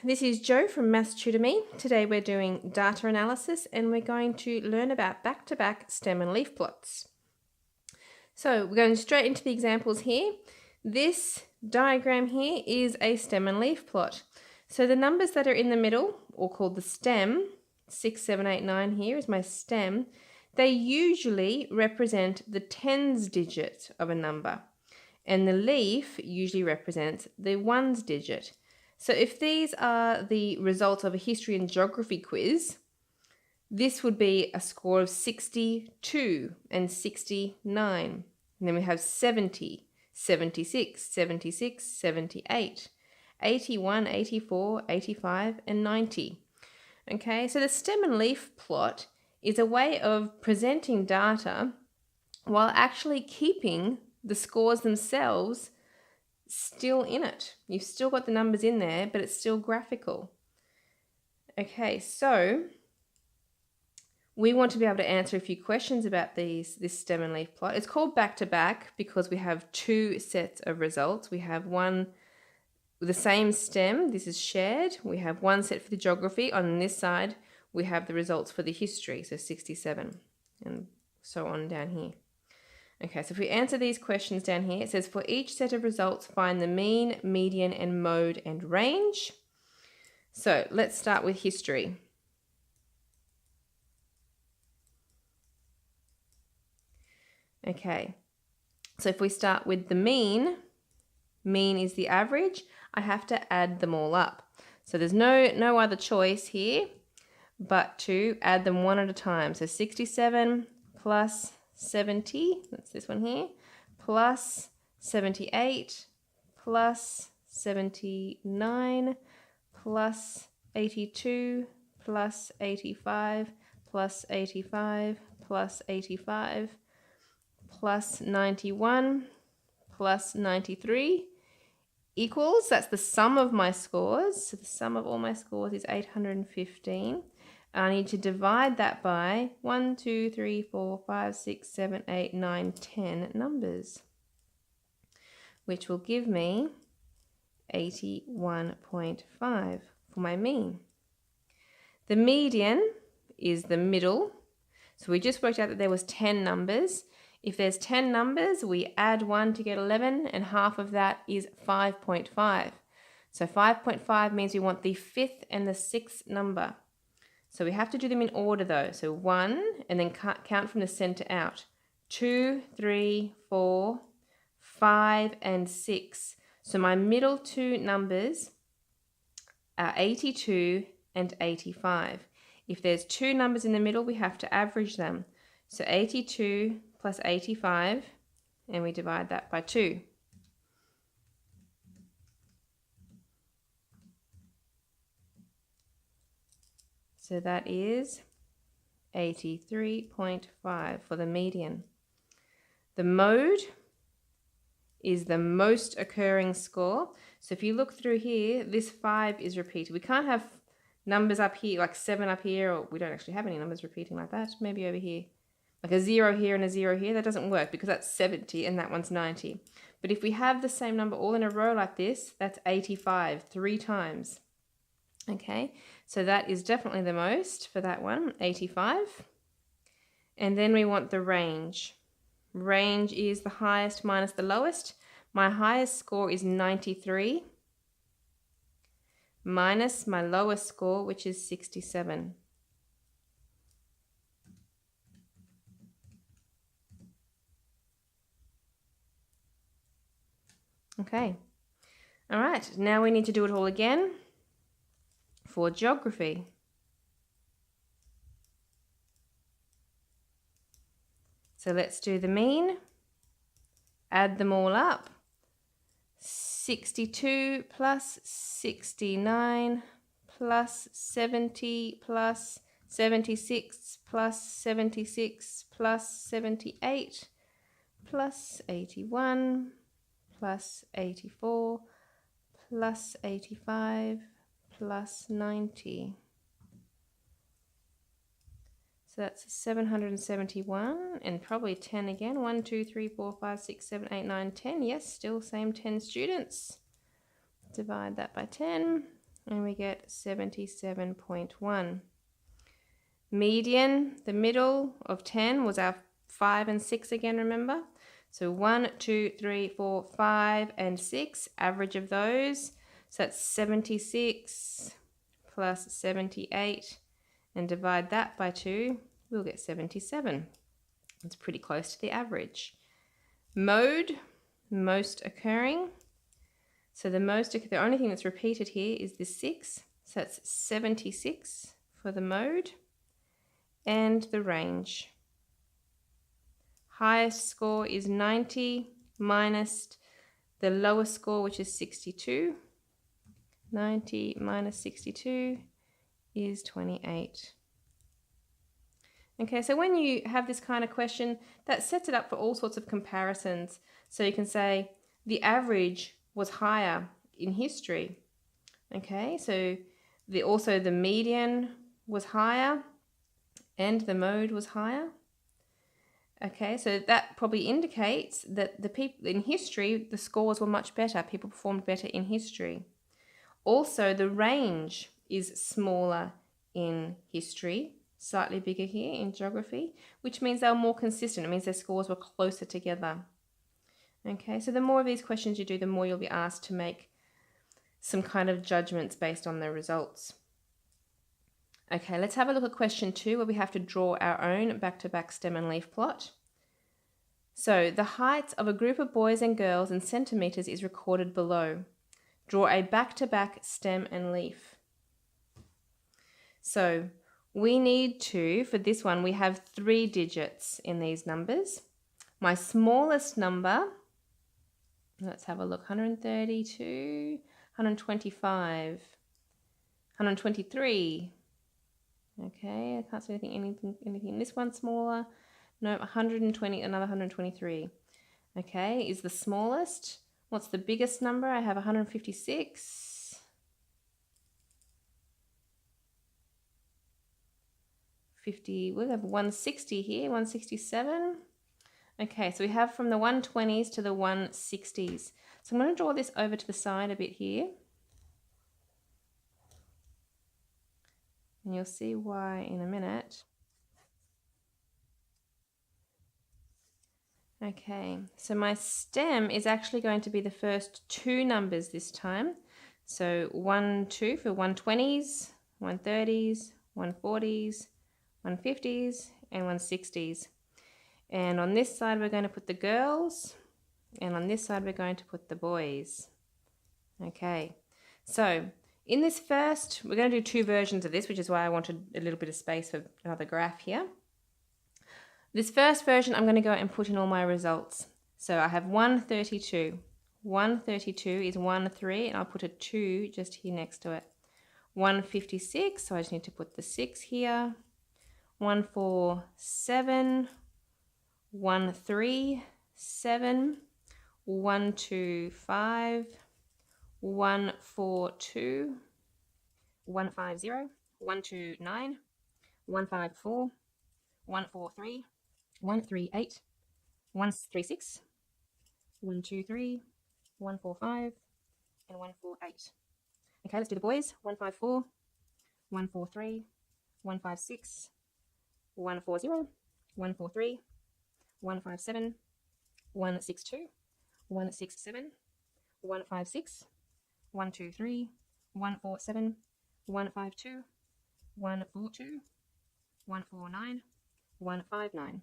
this is Jo from Maths Tutor Me. Today we're doing data analysis and we're going to learn about back-to-back stem and leaf plots. So we're going straight into the examples here. This diagram here is a stem and leaf plot. So the numbers that are in the middle, or called the stem, 6, 7, 8, 9 here is my stem, they usually represent the tens digit of a number. And the leaf usually represents the ones digit. So if these are the results of a history and geography quiz, this would be a score of 62 and 69. And then we have 70, 76, 76, 78, 81, 84, 85, and 90. Okay, so the stem and leaf plot is a way of presenting data while actually keeping the scores themselves still in it. You've still got the numbers in there, but it's still graphical. Okay, so we want to be able to answer a few questions about this stem and leaf plot. It's called back-to-back because we have two sets of results. We have one with the same stem, this is shared. We have one set for the geography. On this side, we have the results for the history, so 67, and so on down here. Okay, so if we answer these questions down here, it says for each set of results, find the mean, median, and mode and range. So let's start with history. Okay, so if we start with the mean is the average. I have to add them all up. So there's no other choice here but to add them one at a time. So 67 plus 70, that's this one here, plus 78, plus 79, plus 82, plus 85, plus 85, plus 85, plus 91, plus 93, equals, that's the sum of my scores. So the sum of all my scores is 815. I need to divide that by 1, 2, 3, 4, 5, 6, 7, 8, 9, 10 numbers, which will give me 81.5 for my mean. The median is the middle. So we just worked out that there was 10 numbers. If there's 10 numbers, we add 1 to get 11, and half of that is 5.5. So 5.5 means we want the fifth and the sixth number. So we have to do them in order though. So 1, and then count from the center out. 2, 3, 4, 5, and 6. So my middle two numbers are 82 and 85. If there's two numbers in the middle, we have to average them. So 82 plus 85, and we divide that by 2. So that is 83.5 for the median. The mode is the most occurring score. So if you look through here, this 5 is repeated. We can't have numbers up here, like 7 up here, or we don't actually have any numbers repeating like that. Maybe over here. Like a 0 here and a 0 here, that doesn't work because that's 70 and that one's 90. But if we have the same number all in a row like this, that's 85, 3 times. Okay, so that is definitely the most for that one, 85. And then we want the range. Range is the highest minus the lowest. My highest score is 93 minus my lowest score, which is 67. Okay, all right, now we need to do it all again for geography. So let's do the mean, add them all up. 62 plus 69 plus 70 plus 76 plus 76 plus 78 plus 81 plus 84 plus 85 plus 90. So that's 771 and probably 10 again. 1, 2, 3, 4, 5, 6, 7, 8, 9, 10. Yes, still same 10 students. Divide that by 10. and we get 77.1. Median, the middle of 10 was our 5 and 6 again, remember? So 1, 2, 3, 4, 5, and 6, average of those. So that's 76 plus 78, and divide that by 2, we'll get 77. It's pretty close to the average. Mode, most occurring. So the only thing that's repeated here is this 6. So that's 76 for the mode. And the range. Highest score is 90 minus the lowest score, which is 62. 90 minus 62 is 28. Okay, so when you have this kind of question, that sets it up for all sorts of comparisons. So you can say the average was higher in history. Okay, so also the median was higher and the mode was higher. Okay, so that probably indicates that the people in history, the scores were much better. People performed better in history. Also, the range is smaller in history, slightly bigger here in geography, which means they were more consistent. It means their scores were closer together. Okay, so the more of these questions you do, the more you'll be asked to make some kind of judgments based on the results. Okay, let's have a look at question 2, where we have to draw our own back-to-back stem and leaf plot. So the height of a group of boys and girls in centimeters is recorded below. Draw a back-to-back stem and leaf. So we need to, for this one, we have 3 digits in these numbers. My smallest number, let's have a look, 132, 125, 123. Okay, I can't see anything in this one smaller. No, 120, another 123. Okay, is the smallest. What's the biggest number? I have 156. 50, we'll have 160 here, 167. Okay, so we have from the 120s to the 160s. So I'm going to draw this over to the side a bit here. And you'll see why in a minute. Okay, so my stem is actually going to be the first 2 numbers this time. So 1, 2 for 120s, 130s, 140s, 150s, and 160s. And on this side we're going to put the girls, and on this side we're going to put the boys. Okay, so in this first, we're going to do 2 versions of this, which is why I wanted a little bit of space for another graph here. This first version, I'm going to go and put in all my results. So I have 132. 132 is 1, 3, and I'll put a 2 just here next to it. 156, so I just need to put the 6 here. 147, 137, 125, 142, 150, 129, 154, 143, 138, 136, 123, 145, and 148. Okay, let's do the boys. 154, 143, 156, 140, 143, 157, 162, 167, 156, 123, 147, 152, 142, 149, 159.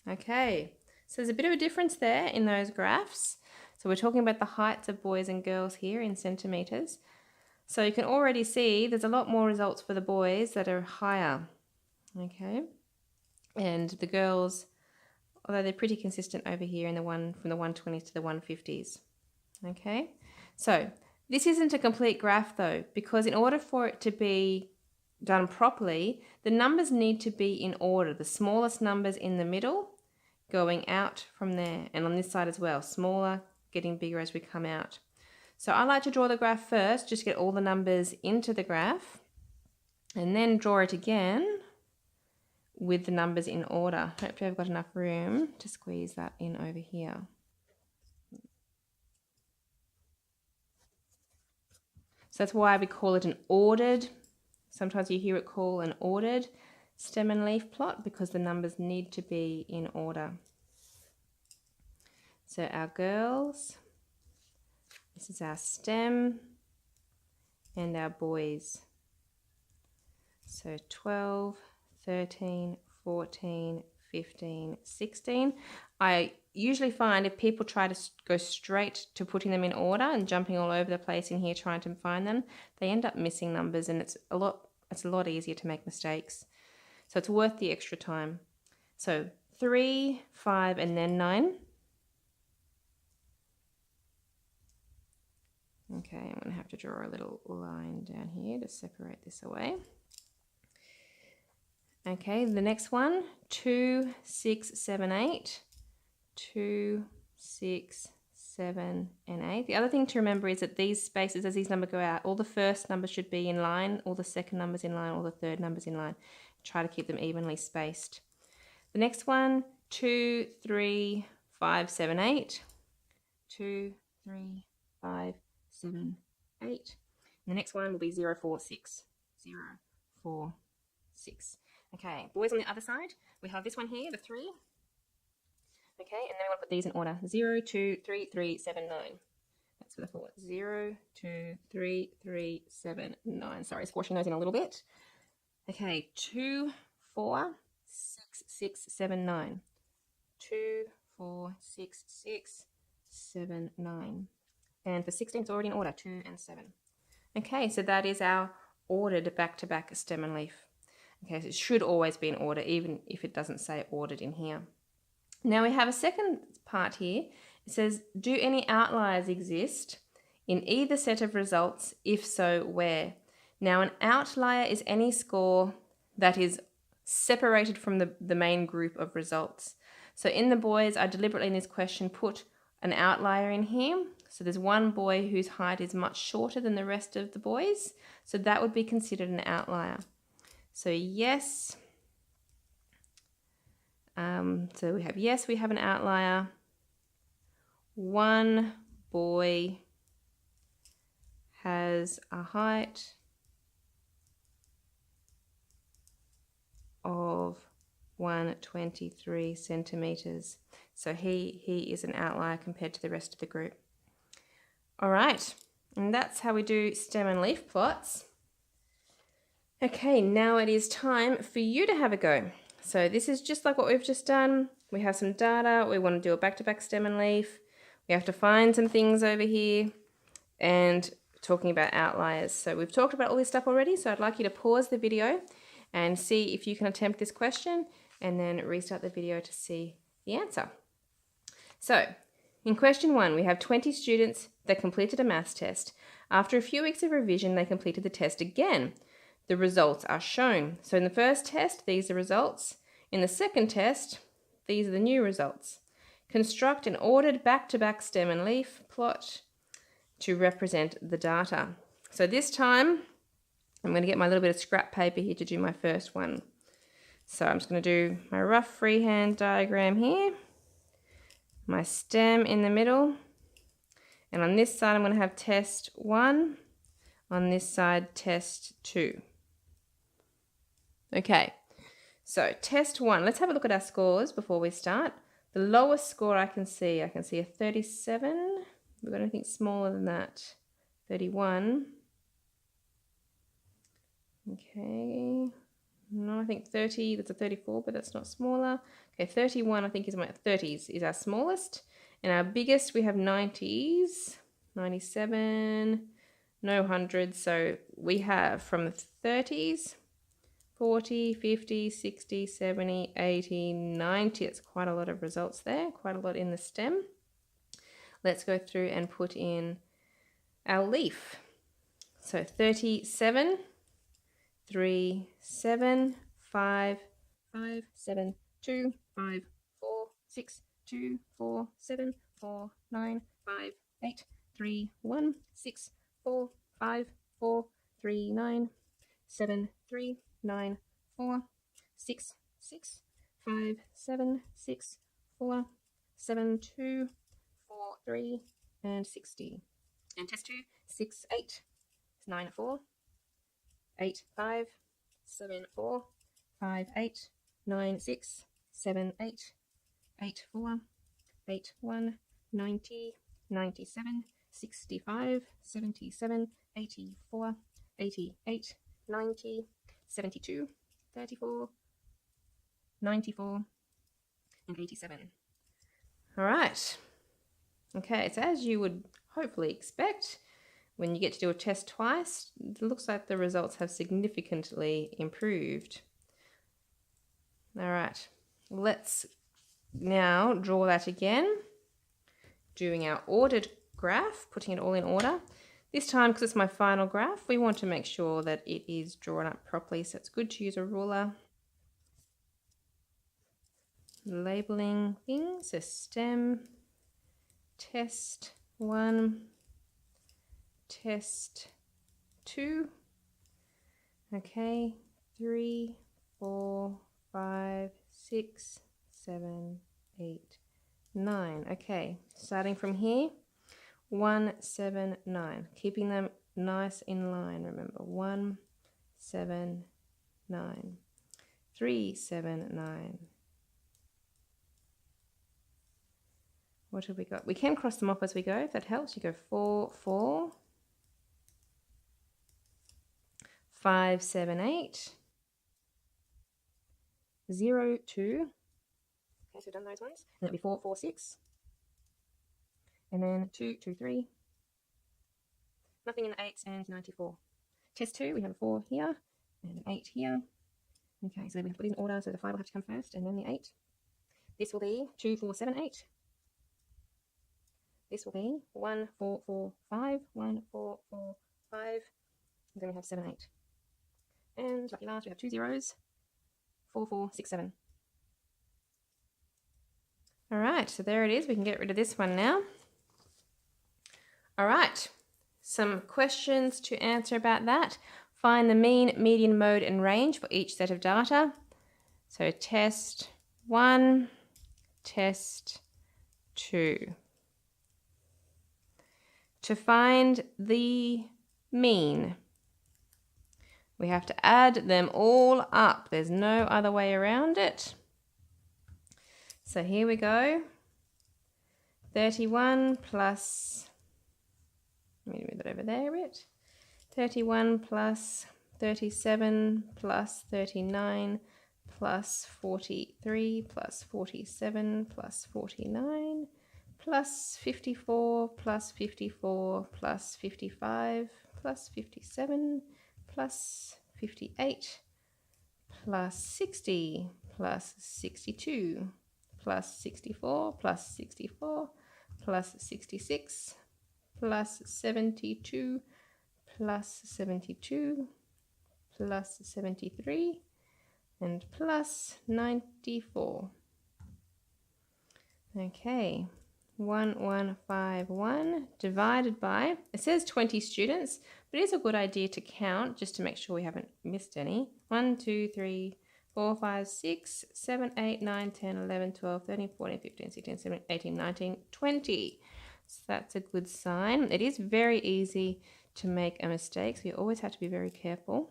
Okay, so there's a bit of a difference there in those graphs. So we're talking about the heights of boys and girls here in centimeters. So you can already see there's a lot more results for the boys that are higher. Okay, and the girls, although they're pretty consistent over here in the one from the 120s to the 150s. Okay, so this isn't a complete graph though, because in order for it to be done properly, the numbers need to be in order. The smallest numbers in the middle going out from there, and on this side as well, smaller getting bigger as we come out. So I like to draw the graph first, just get all the numbers into the graph, and then draw it again with the numbers in order. Hopefully I've got enough room to squeeze that in over here. So that's why we call it an ordered. Sometimes you hear it called an ordered stem and leaf plot because the numbers need to be in order. So our girls, this is our stem, and our boys. So 12, 13, 14, 15, 16. I usually find if people try to go straight to putting them in order and jumping all over the place in here trying to find them, they end up missing numbers, and it's a lot easier to make mistakes. So it's worth the extra time. So 3, 5, and then 9. Okay, I'm going to have to draw a little line down here to separate this away. Okay, the next one, 2, 6, 7, 8. 2, 6, 7, and 8. The other thing to remember is that these spaces, as these numbers go out, all the first numbers should be in line, all the second numbers in line, all the third numbers in line. Try to keep them evenly spaced. The next one, 2, 3, 5, 7, 8. 2, 3, 5, 7, 8. And the next one will be 0, 4, 6. 0, 4, 6. Okay, boys on the other side, we have this one here, the 3. Okay, and then we want to put these in order. 0, 2, 3, 3, 7, 9. That's for the 4. 0, 2, 3, 3, 7, 9. Sorry, squashing those in a little bit. Okay, 2, 4, 6, 6, 7, 9. 2, 4, 6, 6, 7, 9. And for 16, it's already in order, 2 and 7. Okay, so that is our ordered back-to-back stem and leaf. Okay, so it should always be in order, even if it doesn't say ordered in here. Now we have a second part here. It says, do any outliers exist in either set of results? If so, where? Now an outlier is any score that is separated from the main group of results. So in the boys, I deliberately in this question put an outlier in here. So there's one boy whose height is much shorter than the rest of the boys. So that would be considered an outlier. So yes. So we have yes, we have an outlier. One boy has a height of 123 centimeters. So he is an outlier compared to the rest of the group. All right, and that's how we do stem and leaf plots. Okay, now it is time for you to have a go. So this is just like what we've just done. We have some data. We want to do a back-to-back stem and leaf. We have to find some things over here and talking about outliers. So we've talked about all this stuff already. So I'd like you to pause the video and see if you can attempt this question and then restart the video to see the answer. So in question 1, we have 20 students that completed a maths test. After a few weeks of revision, they completed the test again. The results are shown. So in the first test, these are results. In the second test, these are the new results. Construct an ordered back-to-back stem and leaf plot to represent the data. So this time, I'm going to get my little bit of scrap paper here to do my first one. So I'm just going to do my rough freehand diagram here. My stem in the middle. And on this side, I'm going to have test 1. On this side, test 2. Okay, so test 1. Let's have a look at our scores before we start. The lowest score I can see a 37. We've got anything smaller than that. 31. Okay. No, I think 30, that's a 34, but that's not smaller. Okay, 31 I think is 30s is our smallest. And our biggest, we have 90s, 97, no hundreds. So we have from the 30s, 40, 50, 60, 70, 80, 90. It's quite a lot of results there, quite a lot in the stem. Let's go through and put in our leaf. So 37, 3, 7, 5, 5, 7, 2, 5, 4, 6, 2, 4, 7, 4, 9, 5, 8, 3, 1, 6, 4, 5, 4, 3, 9, 7, 3, 9, 4, 6, 6, 5, 7, 6, 4, 7, 2, 4, 3, and 60. And test 2, 6, 8, 9, 4, 8, 5, 7, 4, 5, 8, 9, 6, 7, 8, 8, 4, 8, 1, 90, 97, 65, 77, 84, 88, 90, 72, 34, 94, and 87. All right. Okay, so as you would hopefully expect, when you get to do a test twice, it looks like the results have significantly improved. All right, let's now draw that again, doing our ordered graph, putting it all in order. This time, because it's my final graph, we want to make sure that it is drawn up properly, so it's good to use a ruler. Labeling things, so STEM, test 1, test 2, okay, 3, 4, 5, 6, 7, 8, 9. Okay, starting from here, 1, 7, 9. Keeping them nice in line, remember. 1, 7, 9. 3, 7, 9. What have we got? We can cross them off as we go, if that helps. You go 4, 4. 5, 7, 8. 0, 2. Okay, so we've done those ones. And that'll be 4, 4, 6. And then 2, 2, 3. Nothing in the 8s and 94. Test 2, we have a 4 here and an 8 here. Okay, so then we have to put it in order, so the 5 will have to come first and then the 8. This will be 2, 4, 7, 8. This will be 1, 4, 4, 5. 1, 4, 4, 5. And then we have 7, 8. And lucky last, we have 2 zeros. 4, 4, 6, 7. All right, so there it is. We can get rid of this one now. All right, some questions to answer about that. Find the mean, median, mode, and range for each set of data. So test 1, test 2. To find the mean, we have to add them all up. There's no other way around it. So here we go. 31 plus, let me move that over there a bit. 31 plus 37 plus 39 plus 43 plus 47 plus 49 plus 54 plus 54 plus 55 plus 57 plus 58 plus 60 plus 62 plus 64 plus 64 plus 66 plus 72 plus 72 plus 73 and plus 94. Okay, 1151 divided by, it says 20 students, but it is a good idea to count just to make sure we haven't missed any. 1, 2, 3, 4, 5, 6, 7, 8, 9, 10, 11, 12, 13, 14, 15, 16, 17, 18, 19, 20. So that's a good sign. It is very easy to make a mistake, so you always have to be very careful.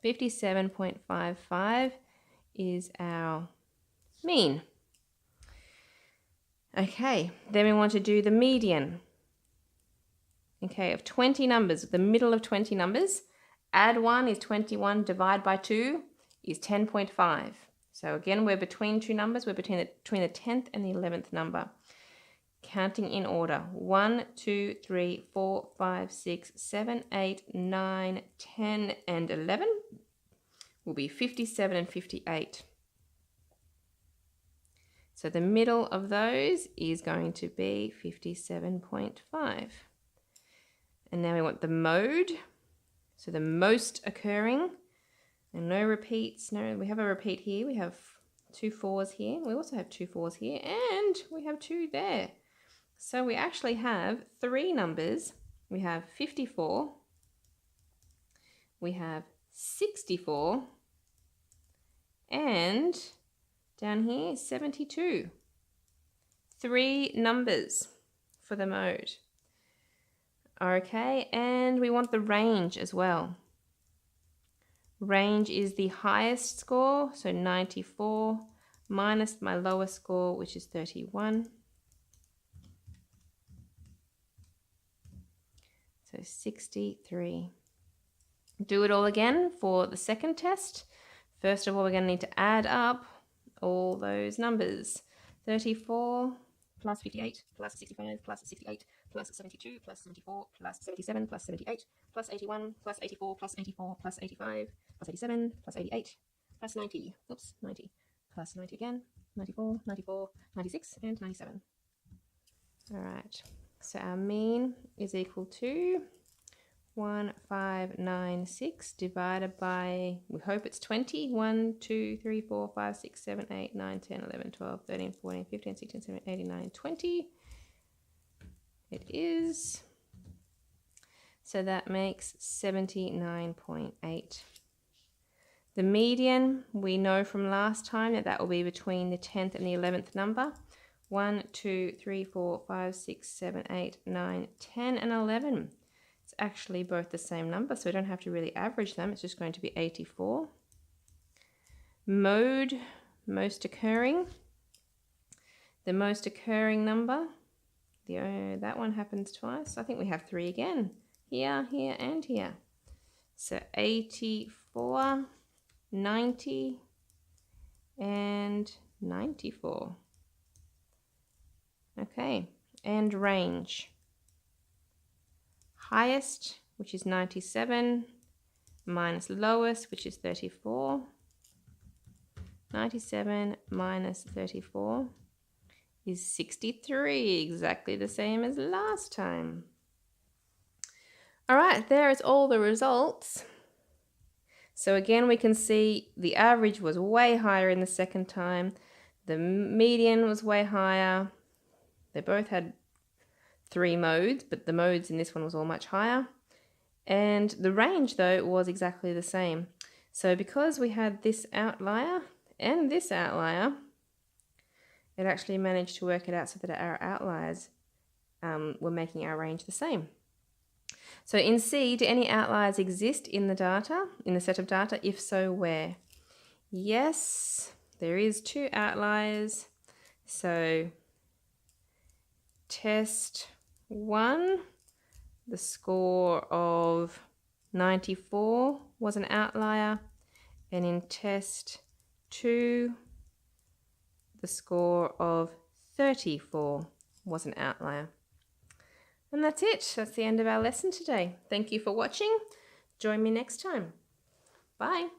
57.55 is our mean. Okay, then we want to do the median. Okay, of 20 numbers, the middle of 20 numbers, add 1 is 21, divide by 2 is 10.5. So again, we're between two numbers, we're between the 10th and the 11th number. Counting in order, 1, 2, 3, 4, 5, 6, 7, 8, 9, 10, and 11 will be 57 and 58. So the middle of those is going to be 57.5. And now we want the mode. So the most occurring, and no repeats. No, we have a repeat here. We have 2 4s here. We also have 2 4s here, and we have 2 there. So we actually have 3 numbers. We have 54, we have 64, and down here 72. 3 numbers for the mode. Okay, and we want the range as well. Range is the highest score, so 94, minus my lowest score, which is 31. So 63. Do it all again for the second test. First of all, we're going to need to add up all those numbers. 34 plus 58 plus 65 plus 68 plus 72 plus 74 plus 77 plus 78 plus 81 plus 84 plus 84 plus 85 plus 87 plus 88 plus 90. Oops, 90 plus 90 again. 94, 94, 96, and 97. All right, so our mean is equal to 1596 divided by, we hope it's 20. 1, 2, 3, 4, 5, 6, 7, 8, 9, 10, 11, 12, 13, 14, 15, 16, 17, 18, 19, 20. It is. So that makes 79.8. The median, we know from last time that that will be between the 10th and the 11th number. 1, 2, 3, 4, 5, 6, 7, 8, 9, 10, and 11. It's actually both the same number, so we don't have to really average them. It's just going to be 84. Mode, most occurring. The most occurring number, that one happens twice. I think we have 3 again. Here, here, and here. So 84, 90, and 94. Okay, and range. Highest, which is 97, minus lowest, which is 34. 97 minus 34 is 63, exactly the same as last time. All right, there is all the results. So again, we can see the average was way higher in the second time. The median was way higher. They both had 3 modes, but the modes in this one was all much higher. And the range, though, was exactly the same. So because we had this outlier and this outlier, it actually managed to work it out so that our outliers were making our range the same. So in C, do any outliers exist in the data, in the set of data? If so, where? Yes, there is 2 outliers. So test 1, the score of 94 was an outlier, and in test 2, the score of 34 was an outlier. And that's it. That's the end of our lesson today. Thank you for watching. Join me next time. Bye.